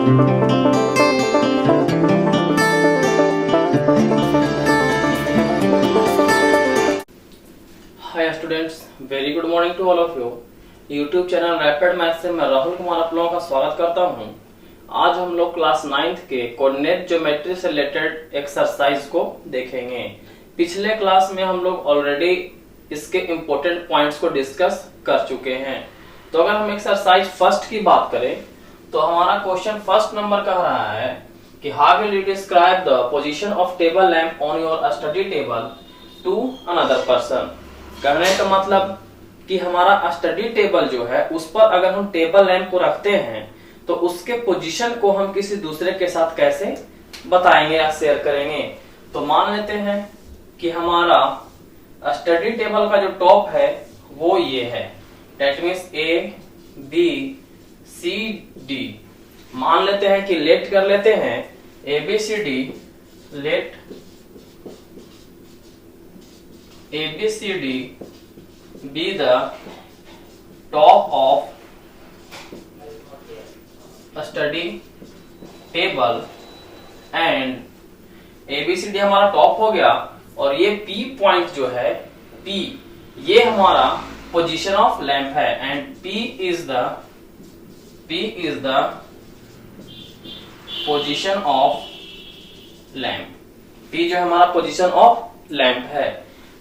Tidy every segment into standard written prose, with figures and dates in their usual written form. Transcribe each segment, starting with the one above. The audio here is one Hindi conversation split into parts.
Hi students, very good morning to all of you. YouTube channel rapid math से मैं राहुल कुमार आप लोगों का स्वागत करता हूं। आज हम लोग क्लास 9th के कोऑर्डिनेट ज्योमेट्री से रिलेटेड एक्सरसाइज को देखेंगे। पिछले क्लास में हम लोग ऑलरेडी इसके इम्पोर्टेंट पॉइंट्स को डिस्कस कर चुके हैं। तो अगर हम एक्सरसाइज फर्स्ट की बात करें तो हमारा क्वेश्चन फर्स्ट नंबर कह रहा है कि how will you describe the position of table lamp on your study table to another person. कहने का मतलब कि हमारा स्टडी टेबल जो है उस पर अगर हम टेबल लैंप को रखते हैं तो उसके पोजीशन को हम किसी दूसरे के साथ कैसे बताएंगे या शेयर करेंगे। तो मान लेते हैं कि हमारा स्टडी टेबल का जो टॉप है वो ये है, that means A B C D. मान लेते हैं कि लेट कर लेते हैं A B C D, let ABCD be the top of a study table and ABCD हमारा टॉप हो गया और ये P पॉइंट जो है P ये हमारा पोजीशन ऑफ लैंप है and P is the position of lamp. P जो है हमारा पोजीशन ऑफ लैंप है।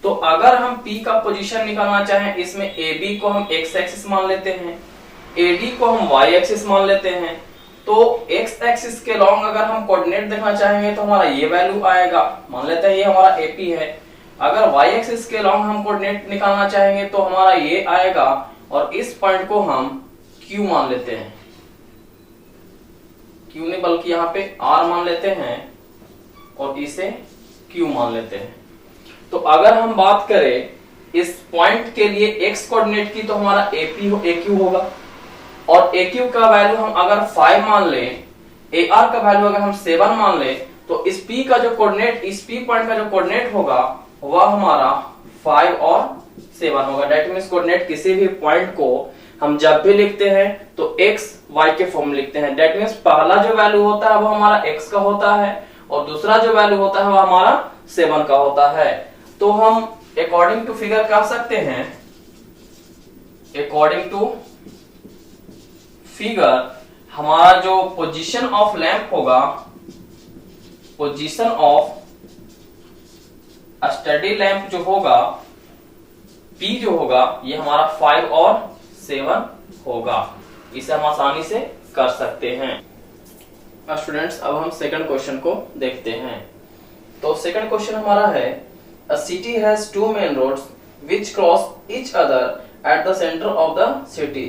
तो अगर हम P का पोजीशन निकालना चाहें, इसमें AB को हम x एक्सिस मान लेते हैं, AD को हम y एक्सिस मान लेते हैं। तो x एक्सिस के लॉन्ग अगर हम कोऑर्डिनेट देखना चाहेंगे तो हमारा ये वैल्यू आएगा, मान लेते हैं ये हमारा AP है। अगर y एक्सिस के लॉन्ग हम कोऑर्डिनेट निकालना चाहेंगे तो हमारा ये आएगा और इस पॉइंट को हम Q मान लेते हैं, Q नहीं बल्कि यहाँ पे R मान लेते हैं और इसे Q मान लेते हैं। तो अगर हम बात करें इस पॉइंट के लिए x कोऑर्डिनेट की तो हमारा AQ होगा और AQ का वैल्यू हम अगर 5 मान लें, AR का वैल्यू अगर हम 7 मान लें तो इस P का जो कोऑर्डिनेट, इस P पॉइंट का जो कोऑर्डिनेट होगा वह हमारा 5 और 7 होगा। दैट मींस कोऑर्डिनेट किसी भी पॉइंट को हम जब भी लिखते हैं तो x y के फॉर्म में लिखते हैं। दैट मींस पहला जो वैल्यू होता है वो हमारा x का होता है और दूसरा जो वैल्यू होता है वो हमारा 7 का होता है। तो हम अकॉर्डिंग टू फिगर कह सकते हैं, अकॉर्डिंग टू फिगर हमारा जो पोजीशन ऑफ लैंप होगा, पोजीशन ऑफ स्टडी लैंप जो होगा P जो होगा ये हमारा 5 और 7 होगा। इसे हम आसानी से कर सकते हैं। स्टूडेंट्स अब हम सेकंड क्वेश्चन को देखते हैं। तो सेकंड क्वेश्चन हमारा है, A city has two main roads which cross each other at the center of the city।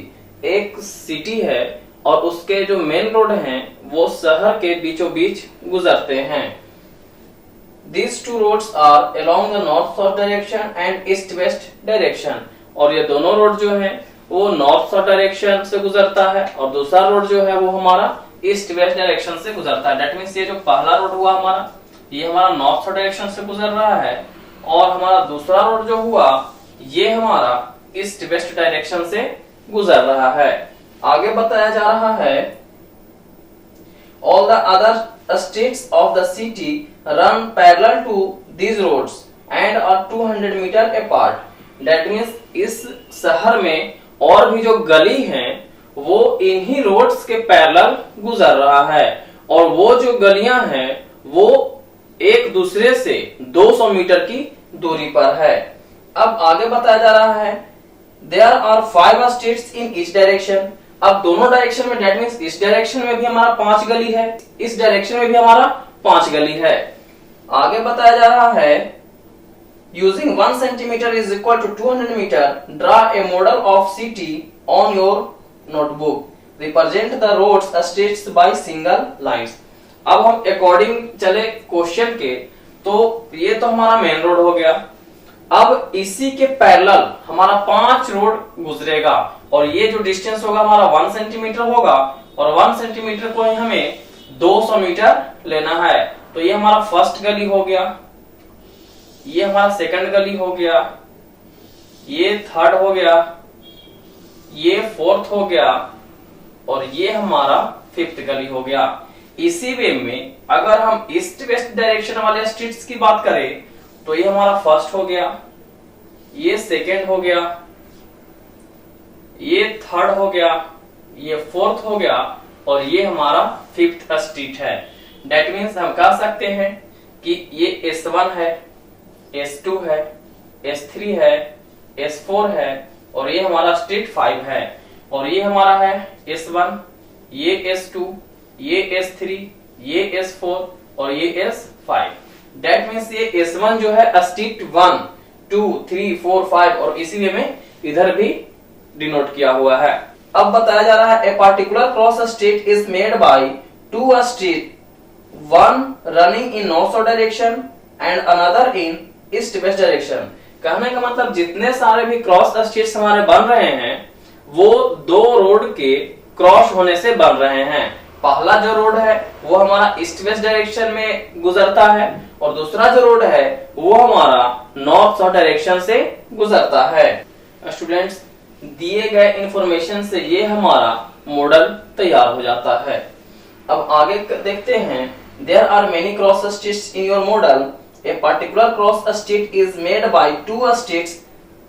एक सिटी है और उसके जो मेन रोड हैं वो शहर के बीचों बीच गुजरते हैं। These two roads are along the north-south direction and east-west direction। और ये दोनों रोड जो हैं वो नॉर्थ-साउथ डायरेक्शन से गुजरता है और दूसरा रोड जो है वो हमारा ईस्ट-वेस्ट डायरेक्शन से गुजरता है। दैट मीन्स ये जो पहला रोड हुआ हमारा ये हमारा नॉर्थ-साउथ डायरेक्शन से गुजर रहा है और हमारा दूसरा रोड जो हुआ ये हमारा ईस्ट वेस्ट डायरेक्शन से गुजर रहा है। आगे बताया जा रहा है, all the other streets of the city run parallel to these roads and are 200 meter apart। That means इस शहर में और भी जो गली हैं वो इन्हीं रोड्स के पैरेलल गुजर रहा है और वो जो गलियां हैं वो एक दूसरे से 200 मीटर की दूरी पर है। अब आगे बताया जा रहा है, there are 5 streets in each direction। अब दोनों डायरेक्शन में, दैट मींस इस डायरेक्शन में भी हमारा 5 गली है, इस डायरेक्शन में भी हमारा 5 गली है। आगे बताया जा रहा है, using 1 centimeter is equal to 200 meter, draw a model of city on your notebook, represent the roads streets by single lines। अब हम अकॉर्डिंग चले क्वेश्चन के, तो ये तो हमारा मेन रोड हो गया। अब इसी के पैरेलल हमारा 5 रोड गुजरेगा और ये जो डिस्टेंस होगा हमारा 1 सेंटीमीटर होगा और 1 सेंटीमीटर को हमें 200 मीटर लेना है। तो ये हमारा फर्स्ट गली हो गया, ये हमारा सेकंड गली हो गया, ये थर्ड हो गया, ये फोर्थ हो गया और ये हमारा फिफ्थ गली हो गया। इसी वे में अगर हम ईस्ट वेस्ट डायरेक्शन वाले स्ट्रीट्स की बात करें तो ये हमारा फर्स्ट हो गया, ये सेकेंड हो गया, ये थर्ड हो गया, ये फोर्थ हो गया और ये हमारा फिफ्थ स्ट्रीट है। डेट मीन्स हम कह सकते हैं कि ये S1 है, S2 है, S3 है, S4 है और ये हमारा स्ट्रीट 5 है। और ये हमारा है S1, ये S2, ये S3, ये S4 और ये S5। डेट मीन्स ये S1 जो है स्ट्रीट 1, 2, 3, 4, 5 और इसीलिए में इधर भी डिनोट किया हुआ है। अब बताया जा रहा है a particular cross street is made by to street, one running in north south direction and another in east west direction. कहने का मतलब जितने सारे भी क्रॉस स्ट्रीट्स हमारे बन रहे हैं वो दो रोड के क्रॉस होने से बन रहे हैं। पहला जो रोड है वो हमारा ईस्ट वेस्ट डायरेक्शन में गुजरता है और दूसरा जो रोड है वो हमारा नॉर्थ साउथ डायरेक्शन से गुजरता है। स्टूडेंट्स, दिए गए इंफॉर्मेशन से ये हमारा मॉडल तैयार हो जाता है। अब आगे देखते हैं। There are many cross streets in your model. A particular cross street is made by two streets,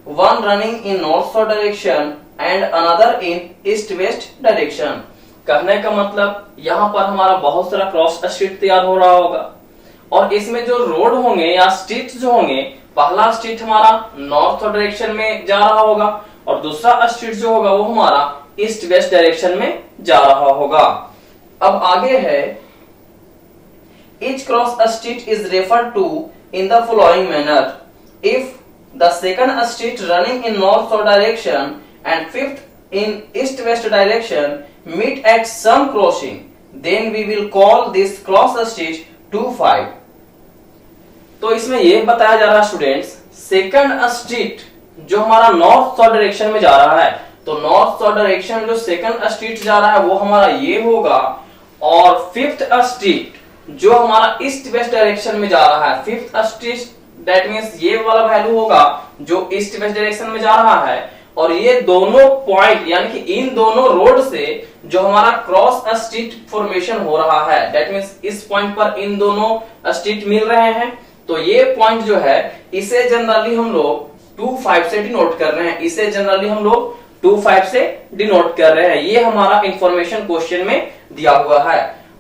one running in north south direction and another in east west direction. कहने का मतलब यहाँ पर हमारा बहुत सारा क्रॉस स्ट्रीट तैयार हो रहा होगा और इसमें जो रोड होंगे या स्ट्रीट जो होंगे, पहला स्ट्रीट हमारा नॉर्थ डायरेक्शन में जा रहा होगा और दूसरा स्ट्रीट जो होगा वो हमारा ईस्ट वेस्ट डायरेक्शन में जा रहा होगा। अब आगे है, each cross street is referred to in the following manner. If the second street running in north south direction and fifth in east west direction meet at some crossing, then we will call this cross street 2-5. तो इसमें ये बताया जा रहा है स्टूडेंट्स, सेकंड स्ट्रीट जो हमारा नॉर्थ साउथ डायरेक्शन में जा रहा है, तो नॉर्थ साउथ डायरेक्शन जो सेकंड स्ट्रीट जा रहा है वो हमारा ये होगा और फिफ्थ स्ट्रीट जो हमारा ईस्ट वेस्ट डायरेक्शन में जा रहा है, फिफ्थ स्ट्रीट दैट मींस ये वाला वैल्यू होगा जो ईस्ट वेस्ट डायरेक्शन में जा रहा है और ये दोनों पॉइंट यानी कि इन दोनों रोड से जो हमारा क्रॉस स्ट्रीट फॉर्मेशन हो रहा है, दैट मींस इस पॉइंट पर इन दोनों स्ट्रीट मिल रहे हैं, तो ये पॉइंट जो है इसे जनरली हम लोग 2-5 से डिनोट कर रहे हैं। इसे जनरली हम लोग 2-5 से डिनोट कर रहे हैं। ये हमारा इंफॉर्मेशन क्वेश्चन में दिया हुआ है।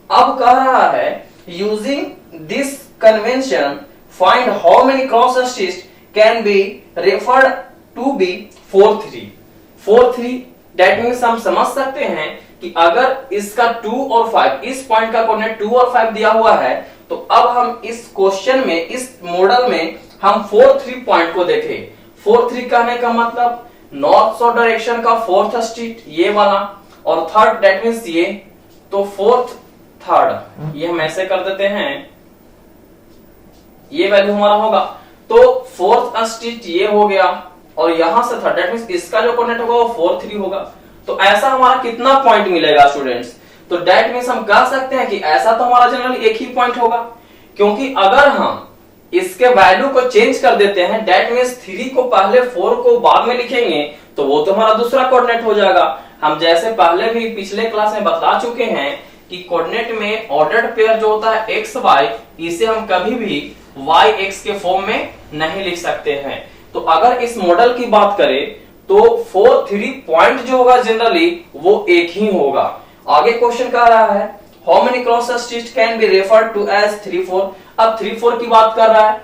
अब कह रहा है using this convention find how many cross streets can be referred to be 4-3। 4-3 that means हम समझ सकते हैं कि अगर इसका 2 और 5 इस पॉइंट का कोऑर्डिनेट 2 और 5 दिया हुआ है तो अब हम इस क्वेश्चन में इस मॉडल में हम 4-3 पॉइंट को देखें। 4-3 कहने का मतलब नॉर्थ साउथ डायरेक्शन का फोर्थ स्ट्रीट ये वाला और थर्ड दैट मींस ये, तो फोर्थ थर्ड ये हम ऐसे कर देते हैं, ये वैल्यू हमारा होगा। तो फोर्थ स्ट्रीट ये हो गया और यहां से थर्ड दैट मींस इसका जो कोऑर्डिनेट होगा वो 4-3 होगा। तो ऐसा हमारा कितना पॉइंट मिलेगा स्टूडेंट्स? तो दैट मींस हम कह सकते हैं कि ऐसा तो हमारा जनरली एक ही पॉइंट होगा, क्योंकि अगर हम इसके वैल्यू को चेंज कर देते हैं दैट मींस 3 को पहले 4 को बाद में लिखेंगे तो वो तो हमारा दूसरा कोऑर्डिनेट हो जाएगा। हम जैसे पहले भी पिछले क्लास में बता चुके हैं कि कोऑर्डिनेट में ऑर्डर्ड पेयर जो होता है एक्स वाई, इसे हम कभी भी वाई एक्स के फॉर्म में नहीं लिख सकते हैं। तो अगर इस मॉडल की बात करें तो 4-3 पॉइंट जो होगा जनरली वो एक ही होगा। आगे क्वेश्चन कह रहा है how many cross street can be referred to as 3-4। अब 3-4 की बात कर रहा है,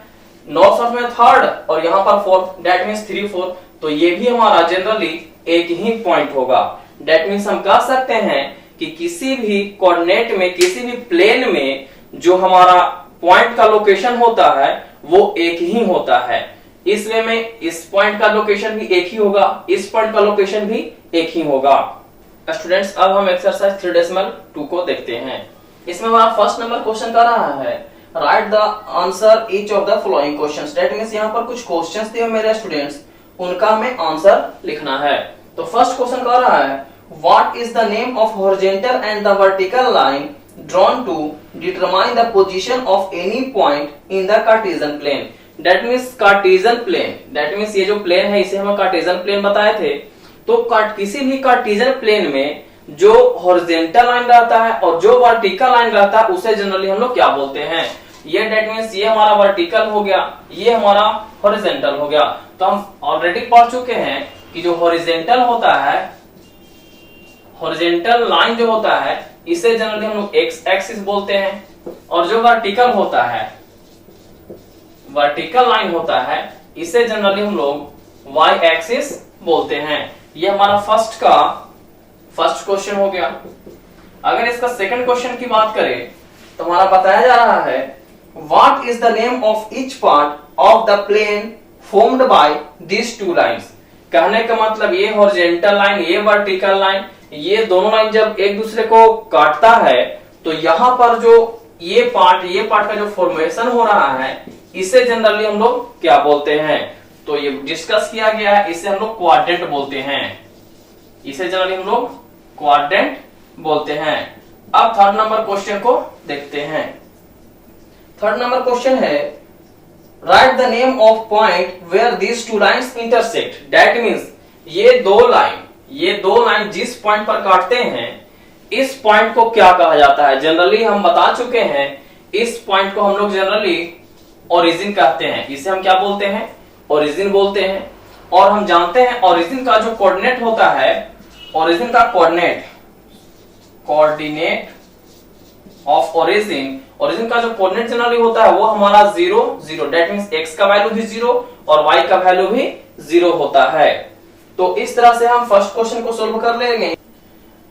नॉर्थ साउथ में थर्ड और यहां पर फोर्थ दैट मींस 3-4, तो ये भी हमारा जनरली एक ही पॉइंट होगा। दैट मींस हम कह सकते हैं कि किसी भी कोऑर्डिनेट में किसी भी प्लेन में जो हमारा पॉइंट का लोकेशन होता है वो एक ही होता है। इस वे में इस पॉइंट का लोकेशन भी एक ही होगा, इस पॉइंट का लोकेशन भी एक ही होगा। स्टूडेंट्स, अब हम एक्सरसाइज 3.2 को देखते हैं। इसमें हमारा फर्स्ट नंबर क्वेश्चन कर रहा है write the answer each of the following questions. That means यहाँ पर कुछ क्वेश्चंस दिए मेरे स्टूडेंट्स, उनका हमें आंसर लिखना है। तो फर्स्ट क्वेश्चन कह रहा है what is the name of horizontal and the vertical line drawn to determine the position of any point in the Cartesian plane. That means Cartesian plane, that means ये जो प्लेन है इसे हम कार्टेशियन प्लेन बताए थे। तो किसी भी कार्टेशियन प्लेन में जो हॉरिजॉन्टल लाइन रहता है और जो वर्टिकल लाइन रहता है उसे जनरली हम लोग क्या बोलते हैं। ये डेट मीन्स ये हमारा वर्टिकल हो गया, ये हमारा हॉरिजॉन्टल हो गया। तो हम ऑलरेडी पढ़ चुके हैं कि जो हॉरिजॉन्टल होता है, हॉरिजॉन्टल लाइन जो होता है इसे जनरली हम लोग एक्स एक्सिस बोलते हैं, और जो वर्टिकल होता है, वर्टिकल लाइन होता है इसे जनरली हम लोग वाई एक्सिस बोलते हैं। ये हमारा फर्स्ट क्वेश्चन हो गया। अगर इसका सेकंड क्वेश्चन की बात करें तो हमारा बताया जा रहा है what is the name of each part of the plane formed by this two lines. कहने का मतलब ये हॉरिजॉन्टल लाइन, ये वर्टिकल लाइन, ये दोनों लाइन जब एक दूसरे को काटता है तो यहाँ पर जो ये पार्ट का जो फॉर्मेशन हो रहा है इसे जनरली हम लोग क्या बोलते हैं। तो ये डिस्कस किया गया है, इसे हम लोग क्वाड्रेंट बोलते हैं, इसे जनरली हम लोग क्वाड्रेंट बोलते हैं। अब थर्ड नंबर क्वेश्चन को देखते हैं। थर्ड नंबर क्वेश्चन है write the name of point where these two lines intersect. That means ये दो लाइन जिस पॉइंट पर काटते हैं इस पॉइंट को क्या कहा जाता है। जनरली हम बता चुके हैं इस पॉइंट को हम लोग जनरली ओरिजिन कहते हैं, इसे हम क्या बोलते हैं, ओरिजिन बोलते हैं। और हम जानते हैं ओरिजिन का जो कोऑर्डिनेट होता है, ओरिजिन का कोऑर्डिनेट ऑफ ओरिजिन का जो कोऑर्डिनेट जनरली होता है वो हमारा 0 0। दैट मींस x का वैल्यू भी 0 और y का वैल्यू भी 0 होता है। तो इस तरह से हम फर्स्ट क्वेश्चन को सोल्व कर लेंगे।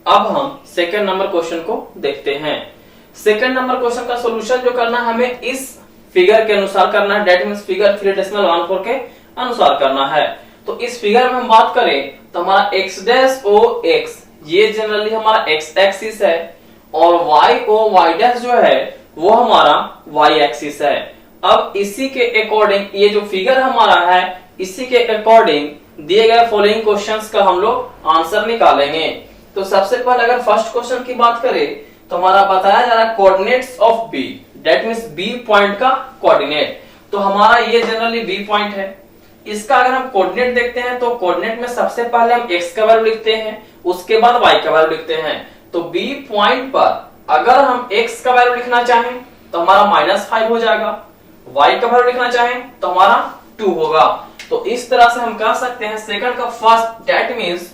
अब हम सेकंड नंबर क्वेश्चन को देखते हैं। सेकंड नंबर क्वेश्चन का सॉल्यूशन जो करना है हमें इस फिगर के अनुसार करना है। दैट मींस फिगर 3.14 के अनुसार करना है। तो इस फिगर में हम बात करें तो हमारा x डैश ओ x ये जनरली हमारा x एक्सिस है और y ओ y डैश जो है वो हमारा y एक्सिस है। अब इसी के अकॉर्डिंग ये जो फिगर हमारा है इसी के अकॉर्डिंग दिए गए फॉलोइंग क्वेश्चंस का हम लोग आंसर निकालेंगे। तो सबसे पहले अगर फर्स्ट क्वेश्चन की बात करें तो हमारा बताया जा रहा है coordinates of B। That means B point का कोऑर्डिनेट। तो हमारा ये जनरली B पॉइंट है। इसका अगर हम कोऑर्डिनेट देखते हैं तो कोऑर्डिनेट में सबसे पहले हम x का वैल्यू लिखते हैं, उसके बाद y का वैल्यू लिखते हैं। तो B पॉइंट पर अगर हम x का वैल्यू लिखना चाहें तो हमारा -5 हो जाएगा, y का वैल्यू लिखना चाहें तो हमारा 2 होगा। तो इस तरह से हम कह सकते हैं सेकंड का first that means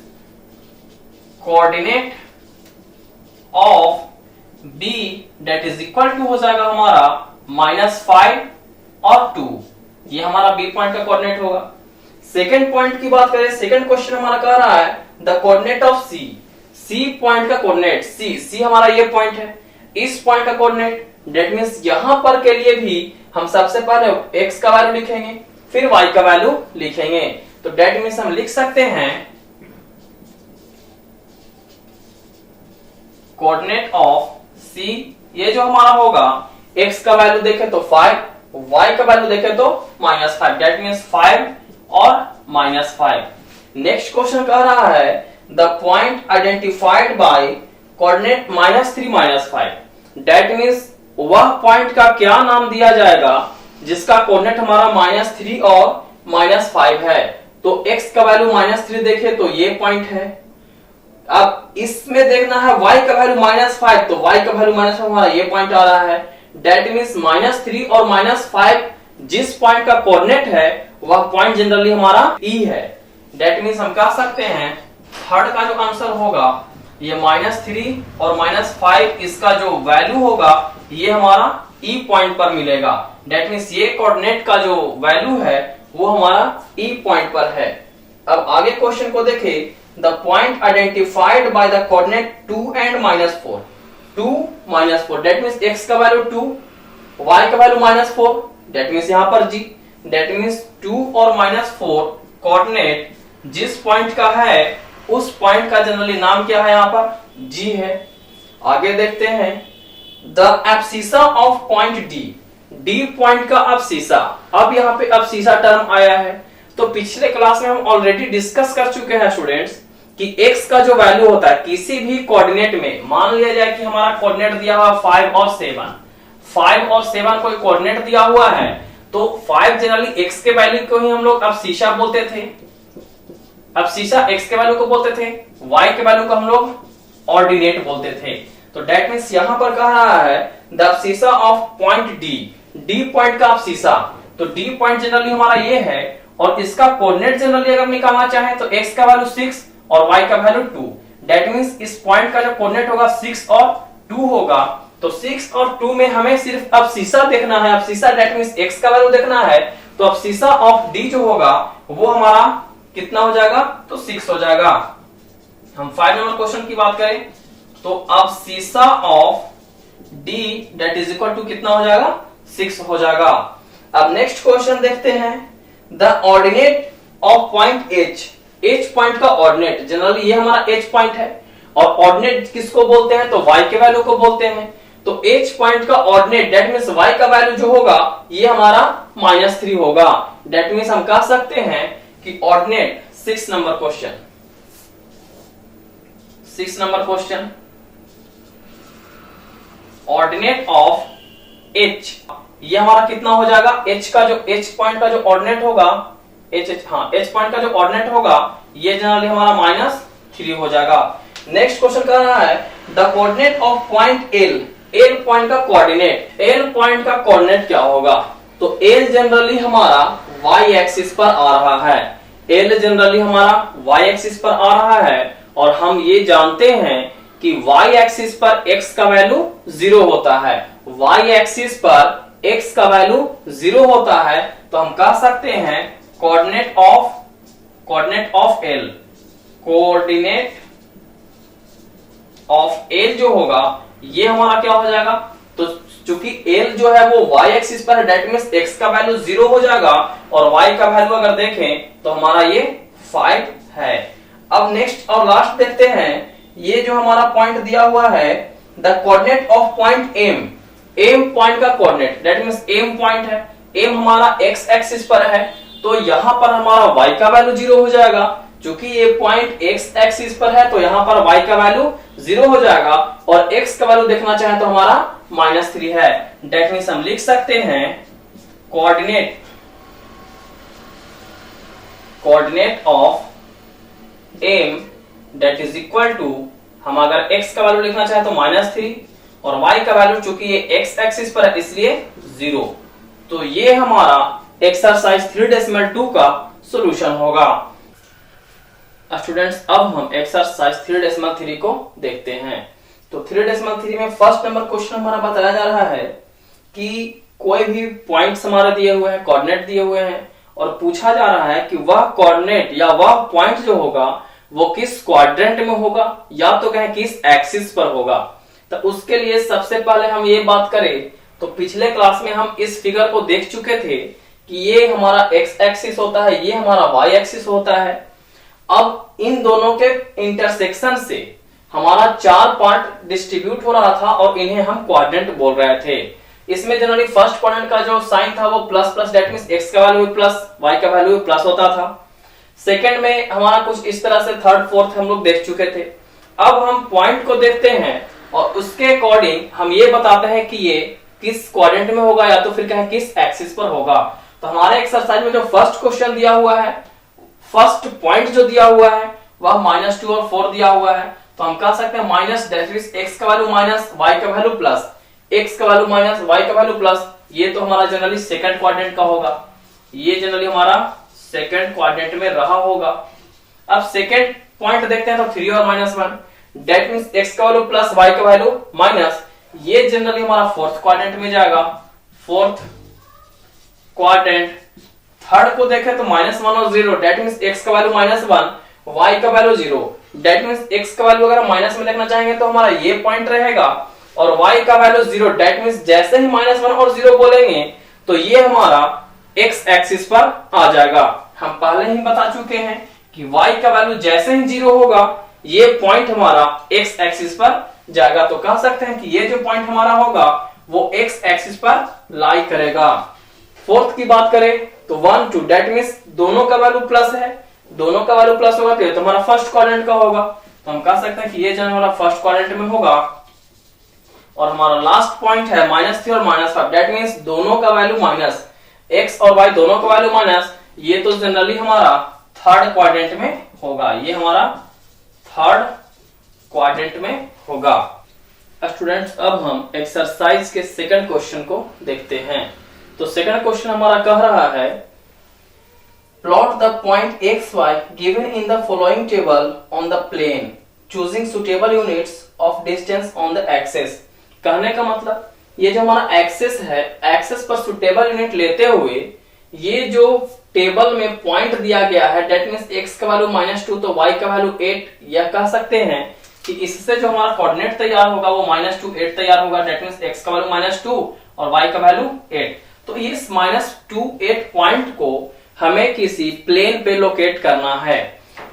coordinate of B that is equal to हो जाएगा हमारा -5 और 2। ये हमारा B पॉइंट का कोऑर्डिनेट होगा। सेकंड पॉइंट की बात करें, सेकंड क्वेश्चन हमारा कह रहा है the coordinate of C point का कोऑर्डिनेट C हमारा ये पॉइंट है, इस पॉइंट का कोऑर्डिनेट दैट मींस यहां पर के लिए भी हम सबसे पहले x का वैल्यू लिखेंगे फिर y का वैल्यू लिखेंगे। तो दैट मींस हम लिख सकते हैं कोऑर्डिनेट ऑफ C ये जो हमारा होगा x का वैल्यू देखें तो 5, y का वैल्यू देखें तो -5। दैट मींस 5 और -5। नेक्स्ट क्वेश्चन कह रहा है the point identified by coordinate -3 -5। That means वह पॉइंट का क्या नाम दिया जाएगा जिसका कोऑर्डिनेट हमारा -3 और -5 है। तो x का वैल्यू -3 देखें तो ये पॉइंट है। अब इसमें देखना है y का वैल्यू -5 तो y का वैल्यू -5 हमारा ये पॉइंट आ रहा है। दैट मींस -3 और -5 जिस पॉइंट का कोऑर्डिनेट है वह पॉइंट जनरली हमारा E है। दैट मींस हम कह सकते हैं थर्ड का जो आंसर होगा ये -3 और -5 इसका जो वैल्यू होगा ये हमारा E पॉइंट पर मिलेगा। दैट मींस ये कोऑर्डिनेट का जो वैल्यू है वो हमारा E पॉइंट पर है। अब आगे क्वेश्चन को देखें the point identified by the coordinate 2 and -4। 2 -4 that means x का वैल्यू 2, y का वैल्यू -4 दैट मींस यहां पर g। दैट मींस 2 और -4 कोऑर्डिनेट जिस पॉइंट का है उस पॉइंट का जनरली नाम क्या है यहाँ पर g है। आगे देखते हैं the abscissa of point D point का एब्सिसा। अब यहाँ पे एब्सिसा टर्म आया है तो पिछले क्लास में हम ऑलरेडी डिस्कस कर चुके हैं स्टूडेंट्स कि x का जो वैल्यू होता है किसी भी कोऑर्डिनेट में, मान लिया जाए कि हमारा कोऑर्डिनेट दिया हुआ 5 और 7 कोई कोऑर्डिनेट दिया हुआ है तो 5 जनरली x के वैल्यू को ही हम लोग एब्सिसा बोलते थे, एब्सिसा x के वैल्यू को बोलते थे, y के वैल्यू को हम लोग ऑर्डिनेट बोलते थे। तो डेट मीन्स यहां पर कह रहा है the abscissa of point D, D point का अब्सिसा। तो डी पॉइंट जनरली हमारा ये है और इसका कोऑर्डिनेट जनरली अगर निकालना चाहे तो x का वैल्यू 6 और y का वैल्यू 2। डेट मीन्स इस पॉइंट का जो कोऑर्डिनेट होगा 6 और 2 होगा। तो 6 और 2 में हमें सिर्फ अब्सिसा देखना है, अब्सिसा डेट मीन्स x का वैल्यू देखना है। तो अब्सिसा ऑफ d जो होगा वो हमारा कितना हो जाएगा, तो 6 हो जाएगा। हम 5 नंबर क्वेश्चन की बात करें तो abscissa of d that is equal to कितना हो जाएगा, 6 हो जाएगा। अब नेक्स्ट क्वेश्चन देखते हैं, the ordinate of point h, h point का ऑर्डिनेट जनरली ये हमारा h पॉइंट है और ऑर्डिनेट किसको बोलते हैं, तो y के वैल्यू को बोलते हैं। तो h पॉइंट का ऑर्डिनेट डेट मींस y का वैल्यू जो होगा ये हमारा -3 होगा। डेट मींस हम कह सकते हैं कि ordinate 6 number question, 6 number question ordinate of h, ये हमारा कितना हो जाएगा, h का जो h पॉइंट का जो ऑर्डिनेट होगा, h पॉइंट का जो ऑर्डिनेट होगा ये जनरली हमारा -3 हो जाएगा। नेक्स्ट क्वेश्चन कह रहा है the coordinate of point l, l point का कोऑर्डिनेट, l पॉइंट का कोऑर्डिनेट क्या होगा, तो l जनरली हमारा y एक्सिस पर आ रहा है, l जनरली हमारा y एक्सिस पर आ रहा है और हम ये जानते हैं कि y एक्सिस पर x का वैल्यू 0 होता है, y एक्सिस पर x का वैल्यू 0 होता है। तो हम कह सकते हैं coordinate of l, coordinate of l जो होगा ये हमारा क्या हो जाएगा, तो चूंकि l जो है वो y एक्सिस पर है डेट मींस x का वैल्यू 0 हो जाएगा और y का वैल्यू अगर देखें तो हमारा ये 5 है। अब नेक्स्ट और लास्ट देखते हैं, ये जो हमारा पॉइंट दिया हुआ है the coordinate of point m, m point का coordinate that means m point है, m हमारा x एक्सिस पर है तो यहां पर हमारा y का वैल्यू 0 हो जाएगा। चूंकि ये पॉइंट x एक्सिस पर है तो यहां पर y का वैल्यू 0 हो जाएगा और x का वैल्यू देखना चाहे तो हमारा -3 है। डेट मींस हम लिख सकते हैं coordinate of m that is equal to, हम अगर x का वैल्यू लिखना चाहे तो -3 और y का वैल्यू चूंकि ये x एक्सिस पर है इसलिए 0। तो ये हमारा एक्सरसाइज 3.2 का सॉल्यूशन होगा। स्टूडेंट्स अब हम एक्सरसाइज 3.3 को देखते हैं। तो 3.3 में फर्स्ट नंबर क्वेश्चन हमारा बताया जा रहा है कि कोई भी पॉइंट्स हमारे दिए हुए हैं, कोऑर्डिनेट दिए हुए हैं और पूछा जा रहा है कि वह कोऑर्डिनेट या वह पॉइंट जो होगा वो किस क्वाड्रेंट में होगा या तो कहें किस एक्सिस पर होगा। तो उसके लिए सबसे पहले हम ये बात करें तो पिछले क्लास में हम इस फिगर को देख चुके थे कि ये हमारा x एक्सिस होता है, ये हमारा y एक्सिस होता है। अब इन दोनों के इंटरसेक्शन से हमारा 4 पार्ट डिस्ट्रीब्यूट हो रहा था और इन्हें हम क्वाड्रेंट बोल रहे थे। इसमें जनरली फर्स्ट क्वाड्रेंट का जो साइन था वो plus plus that means x का वैल्यू प्लस y का वैल्यू प्लस होता था। सेकंड में हमारा कुछ इस तरह से थर्ड फोर्थ हम लोग देख चुके थे। अब हम पॉइंट को देखते हैं और उसके अकॉर्डिंग हम ये बताते हैं कि ये किस क्वाड्रेंट में होगा या तो फिर कहें किस एक्सिस पर होगा। तो हमारे एक्सरसाइज में जो फर्स्ट क्वेश्चन दिया हुआ है, फर्स्ट पॉइंट जो दिया हुआ है वह -2 और 4 दिया हुआ है। तो हम कह सकते हैं माइनस डेट मींस x का वैल्यू माइनस y का वैल्यू प्लस, x का वैल्यू माइनस y का वैल्यू प्लस। ये तो हमारा जनरली सेकंड क्वाड्रेंट का होगा, ये जनरली हमारा सेकंड क्वाड्रेंट में रहा होगा। अब सेकंड पॉइंट देखते हैं तो 3 और -1 डेट मींस x का वैल्यू प्लस y का वैल्यू माइनस, ये जनरली हमारा फोर्थ क्वाड्रेंट में जाएगा, फोर्थ क्वाड्रेंट। थर्ड को देखें तो -1 और 0 डेट मींस x का वैल्यू -1 y का वैल्यू 0 डेट मींस x का वैल्यू अगर माइनस में देखना चाहेंगे तो हमारा ये पॉइंट रहेगा और y का वैल्यू 0 डेट मींस जैसे ही -1 और 0 बोलेंगे तो ये हमारा x एक्सिस पर आ जाएगा। हम पहले ही बता चुके हैं कि y का वैल्यू जैसे ही 0 होगा ये पॉइंट हमारा x एक्सिस पर जाएगा। तो कह सकते हैं कि ये जो पॉइंट हमारा होगा वो x एक्सिस पर लाई करेगा। फोर्थ की बात करें तो 1 2 डेट मींस दोनों का वैल्यू प्लस है, दोनों का वैल्यू प्लस होगा तो हमारा फर्स्ट क्वाड्रेंट का होगा। तो हम कह सकते हैं कि ये जो हमारा फर्स्ट क्वाड्रेंट में होगा। और हमारा लास्ट पॉइंट है -3 और -5 डेट मींस दोनों का वैल्यू माइनस, x और y दोनों का वैल्यू माइनस, ये तो जनरली हमारा थर्ड क्वाड्रेंट में होगा। ये हमारा थर्ड क्वाड्रेंट में होगा। स्टूडेंट्स अब हम एक्सरसाइज के सेकंड क्वेश्चन को देखते हैं। तो सेकंड क्वेश्चन हमारा कह रहा है plot the point XY given in the following table on the plane choosing suitable units of distance on the axes. कहने का मतलब ये जो हमारा एक्सेस है, एक्सेस पर सुटेबल यूनिट लेते हुए ये जो टेबल में पॉइंट दिया गया है डेट मींस x का वैल्यू -2 तो y का वैल्यू 8, यह कह सकते हैं कि इससे जो हमारा कोऑर्डिनेट तैयार होगा वो -2 8 तैयार होगा डेट मींस x का वैल्यू -2 और y का वैल्यू 8। तो इस -2 8 पॉइंट को हमें किसी प्लेन पे लोकेट करना है।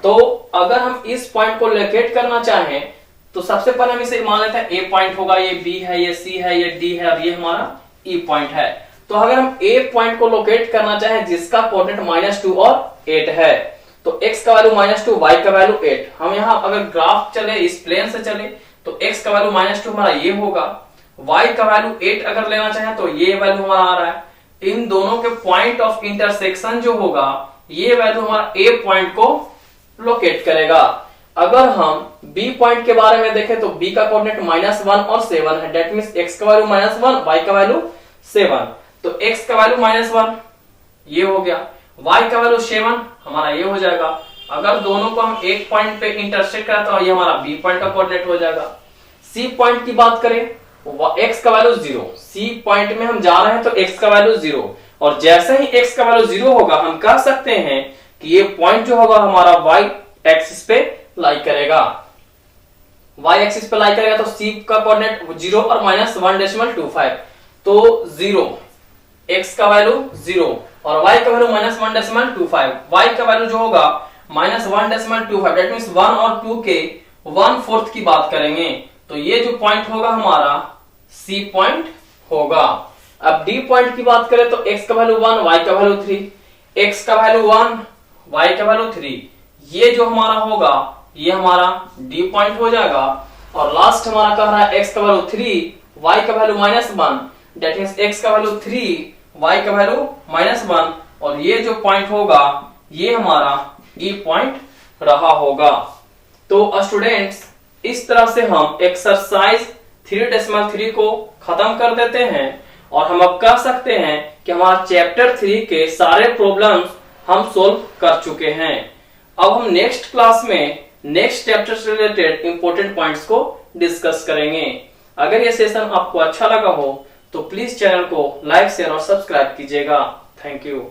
तो अगर हम इस पॉइंट को लोकेट करना चाहें तो सबसे पहले हम इसे मान लेते हैं A पॉइंट होगा, ये B है, ये C है, ये D है और ये हमारा E पॉइंट है। तो अगर हम A पॉइंट को लोकेट करना चाहें जिसका कोऑर्डिनेट -2 और 8 है तो x का वैल्यू -2 y का वैल्यू 8। हम यहाँ अगर ग्राफ चले इस प्लेन से चले तो x का वैल्यू -2 हमारा ये होगा, y का वैल्यू 8 अगर लेना चाहें तो ये वैल्यू हमारा आ रहा है। इन दोनों के पॉइंट ऑफ इंटरसेक्शन जो होगा ये वैल्यू हमारा A पॉइंट को लोकेट करेगा। अगर हम B पॉइंट के बारे में देखें तो B का कोऑर्डिनेट -1 और 7 है डेट मींस x का वैल्यू -1 y का वैल्यू 7। तो x का वैल्यू -1 ये हो गया, y का वैल्यू 7 हमारा ये हो जाएगा। अगर दोनों को हम एक पॉइंट पे इंटरसेक्ट करें तो ये हमारा B पॉइंट का कोऑर्डिनेट हो जाएगा। C पॉइंट की बात करें x का वैल्यू 0, C पॉइंट में हम जा रहे हैं तो x का वैल्यू 0 और जैसे ही x का वैल्यू 0 होगा हम कह सकते हैं कि ये पॉइंट जो होगा हमारा y एक्सिस पे लाई करेगा। y एक्सिस पे लाई करेगा तो C का कोऑर्डिनेट 0 और -1.25 तो 0, x का वैल्यू 0 और y का वैल्यू -1.25। y का वैल्यू जो होगा -1.25 दैट मींस 1 और 2 के 1/4 की बात करेंगे तो ये जो पॉइंट होगा हमारा C पॉइंट होगा। अब D पॉइंट की बात करें तो x का वैल्यू 1 y का वैल्यू 3, x का वैल्यू 1 y का वैल्यू 3, ये जो हमारा होगा ये हमारा D पॉइंट हो जाएगा। और लास्ट हमारा कह रहा है x का वैल्यू 3 y का वैल्यू -1 दैट मींस x का वैल्यू 3 y का वैल्यू -1 और ये जो पॉइंट होगा ये हमारा E पॉइंट रहा होगा। तो स्टूडेंट्स इस तरह से हम एक्सरसाइज 3.3 को खत्म कर देते हैं और हम अब कह सकते हैं कि हमारा चैप्टर 3 के सारे प्रॉब्लम्स हम सोल्व कर चुके हैं। अब हम नेक्स्ट क्लास में नेक्स्ट चैप्टर से रिलेटेड इंपॉर्टेंट पॉइंट्स को डिस्कस करेंगे। अगर ये सेशन आपको अच्छा लगा हो तो प्लीज चैनल को लाइक शेयर और सब्सक्राइब कीजिएगा। Thank you.